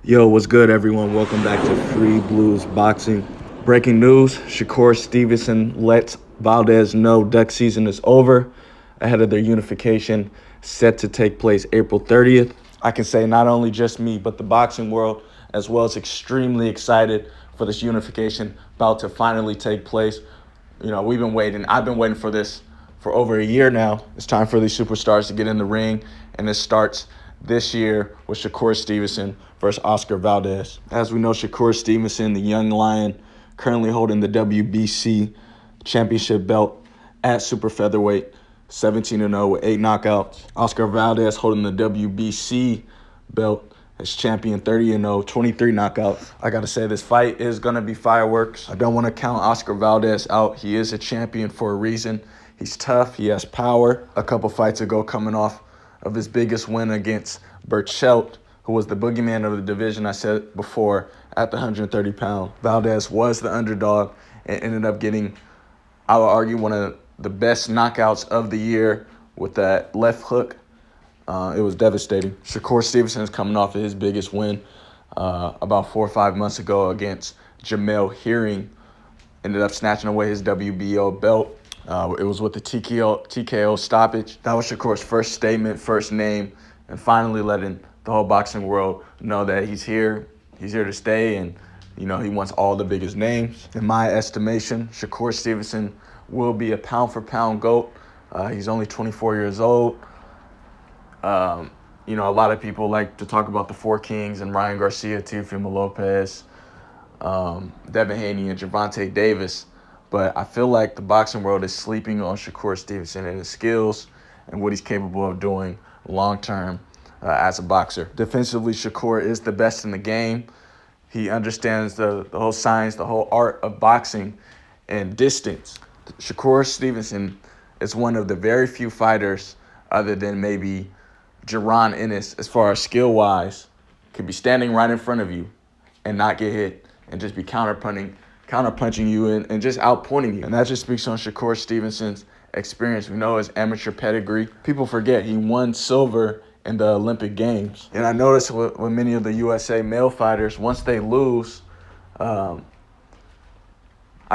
Yo, what's good, everyone? Welcome back to Free Blues Boxing. Breaking news: Shakur Stevenson lets Valdez know duck season is over ahead of their unification set to take place April 30th. I can say not only just me, but the boxing world as well is extremely excited for this unification about to finally take place. We've been waiting. I've been waiting for this for over a year now. It's time for these superstars to get in the ring, and it starts this year with Shakur Stevenson versus Oscar Valdez. As we know, Shakur Stevenson, the young lion, currently holding the WBC championship belt at super featherweight, 17-0 with 8 knockouts. Oscar Valdez holding the WBC belt as champion, 30-0, 23 knockouts. I got to say, this fight is going to be fireworks. I don't want to count Oscar Valdez out. He is a champion for a reason. He's tough. He has power. A couple fights ago, coming off of his biggest win against Berchelt, who was the boogeyman of the division, I said before, at the 130-pound. Valdez was the underdog and ended up getting, I would argue, one of the best knockouts of the year with that left hook. It was devastating. Shakur Stevenson is coming off of his biggest win about 4 or 5 months ago against Jamel Hearing. Ended up snatching away his WBO belt. It was with the TKO stoppage. That was Shakur's first statement, first name, and finally letting the whole boxing world know that he's here. He's here to stay, and he wants all the biggest names. In my estimation, Shakur Stevenson will be a pound-for-pound GOAT. He's only 24 years old. A lot of people like to talk about the Four Kings and Ryan Garcia, Teofimo Lopez, Devin Haney, and Gervonta Davis. But I feel like the boxing world is sleeping on Shakur Stevenson and his skills and what he's capable of doing long-term as a boxer. Defensively, Shakur is the best in the game. He understands the whole science, the whole art of boxing and distance. Shakur Stevenson is one of the very few fighters, other than maybe Bozy Ennis, as far as skill-wise, could be standing right in front of you and not get hit and just be counterpunching you and just outpointing you. And that just speaks on Shakur Stevenson's experience. We know his amateur pedigree. People forget he won silver in the Olympic Games. And I noticed with many of the USA male fighters, once they lose, I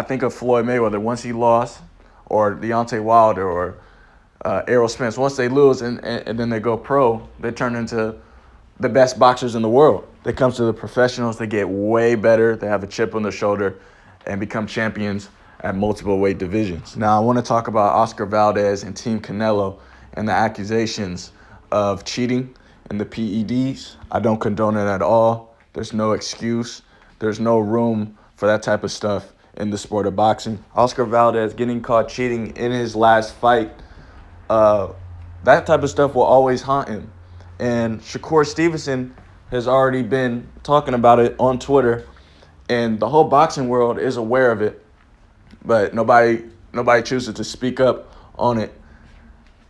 think of Floyd Mayweather, once he lost, or Deontay Wilder, or Errol Spence. Once they lose and then they go pro, they turn into the best boxers in the world. They come to the professionals, they get way better, they have a chip on their shoulder, and become champions at multiple weight divisions. Now, I want to talk about Oscar Valdez and Team Canelo and the accusations of cheating in the PEDs. I don't condone it at all. There's no excuse. There's no room for that type of stuff in the sport of boxing. Oscar Valdez getting caught cheating in his last fight, that type of stuff will always haunt him. And Shakur Stevenson has already been talking about it on Twitter, and the whole boxing world is aware of it, but nobody chooses to speak up on it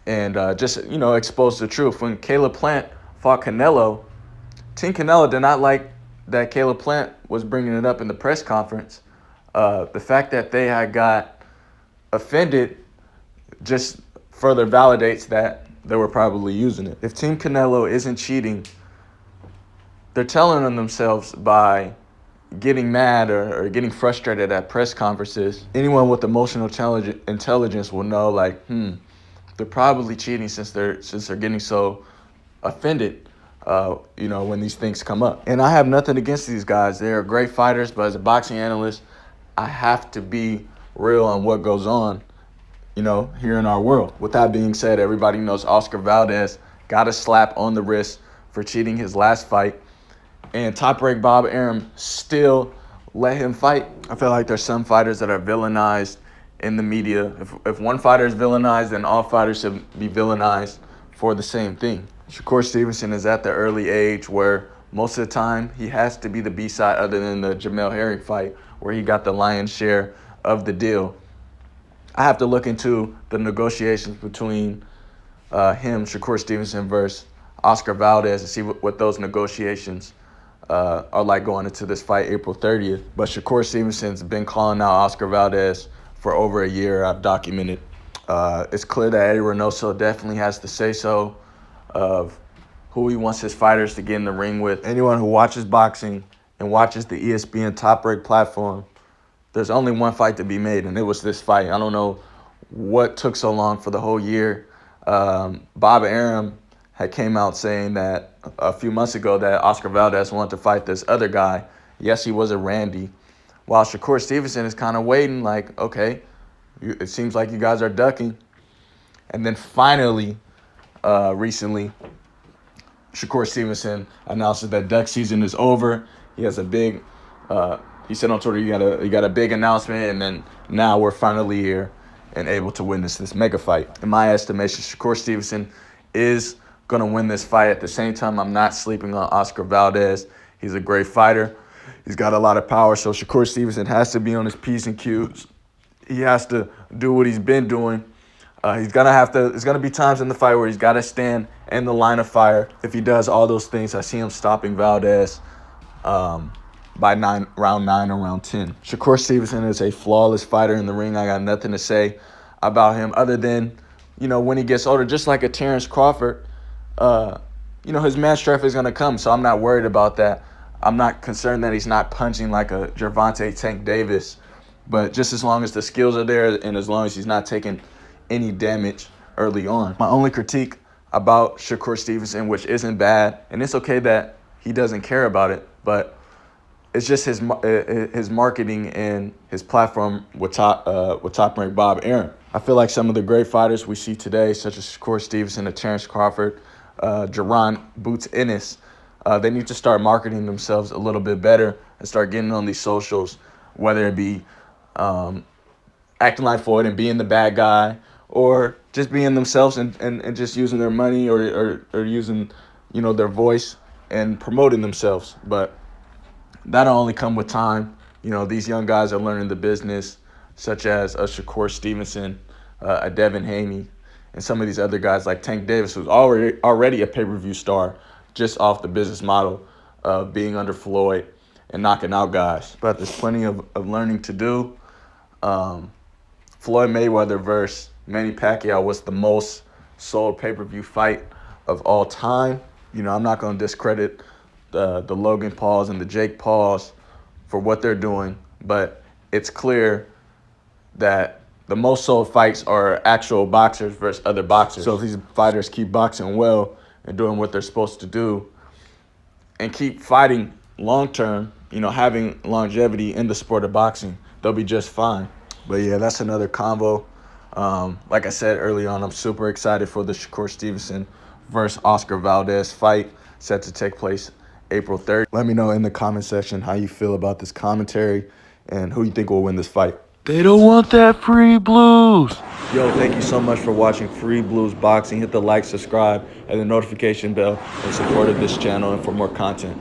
and just expose the truth. When Caleb Plant fought Canelo, Team Canelo did not like that Caleb Plant was bringing it up in the press conference. The fact that they had got offended just further validates that they were probably using it. If Team Canelo isn't cheating, they're telling on themselves by getting mad or getting frustrated at press conferences. Anyone with emotional intelligence will know, they're probably cheating since they're getting so offended, when these things come up. And I have nothing against these guys. They're great fighters, but as a boxing analyst, I have to be real on what goes on, here in our world. With that being said, everybody knows Oscar Valdez got a slap on the wrist for cheating his last fight, and Top Rank Bob Arum still let him fight. I feel like there's some fighters that are villainized in the media. If one fighter is villainized, then all fighters should be villainized for the same thing. Shakur Stevenson is at the early age where most of the time he has to be the B-side, other than the Jamel Herring fight where he got the lion's share of the deal. I have to look into the negotiations between him, Shakur Stevenson, versus Oscar Valdez, and see what those negotiations are like going into this fight April 30th. But Shakur Stevenson's been calling out Oscar Valdez for over a year. I've documented. It's clear that Eddie Reynoso definitely has the say-so of who he wants his fighters to get in the ring with. Anyone who watches boxing and watches the ESPN Top Rank platform, there's only one fight to be made, and it was this fight. I don't know what took so long for the whole year. Bob Arum had came out saying that a few months ago that Oscar Valdez wanted to fight this other guy. Yes, he was a Randy. While Shakur Stevenson is kind of waiting, like, okay, it seems like you guys are ducking. And then finally, recently, Shakur Stevenson announces that duck season is over. He has a big, he said on Twitter, you got a big announcement, and then now we're finally here and able to witness this mega fight. In my estimation, Shakur Stevenson is going to win this fight. At the same time, I'm not sleeping on Oscar Valdez. He's a great fighter. He's got a lot of power, so Shakur Stevenson has to be on his P's and Q's. He has to do what he's been doing. He's going to have to, there's going to be times in the fight where he's got to stand in the line of fire. If he does all those things, I see him stopping Valdez by round 9 or round 10. Shakur Stevenson is a flawless fighter in the ring. I got nothing to say about him other than, when he gets older, just like a Terrence Crawford, his match traffic is going to come, so I'm not worried about that. I'm not concerned that he's not punching like a Gervonta Tank Davis, but just as long as the skills are there and as long as he's not taking any damage early on. My only critique about Shakur Stevenson, which isn't bad, and it's okay that he doesn't care about it, but it's just his marketing and his platform with top rank Bob Arum. I feel like some of the great fighters we see today, such as Shakur Stevenson and Terrence Crawford, Jerron Boots Ennis, they need to start marketing themselves a little bit better and start getting on these socials, whether it be acting like Floyd and being the bad guy, or just being themselves and just using their money or using, their voice and promoting themselves. But that'll only come with time. These young guys are learning the business, such as a Shakur Stevenson, a Devin Haney, and some of these other guys like Tank Davis, who's already a pay-per-view star just off the business model of being under Floyd and knocking out guys. But there's plenty of learning to do. Floyd Mayweather versus Manny Pacquiao was the most sold pay-per-view fight of all time. I'm not going to discredit the Logan Pauls and the Jake Pauls for what they're doing, but it's clear that the most sold fights are actual boxers versus other boxers. So if these fighters keep boxing well and doing what they're supposed to do and keep fighting long-term, having longevity in the sport of boxing, they'll be just fine. But yeah, that's another convo. Like I said early on, I'm super excited for the Shakur Stevenson versus Oscar Valdez fight set to take place April 3rd. Let me know in the comment section how you feel about this commentary and who you think will win this fight. They don't want that free blues. Yo, thank you so much for watching Free Blues Boxing. Hit the like, subscribe, and the notification bell in support of this channel and for more content.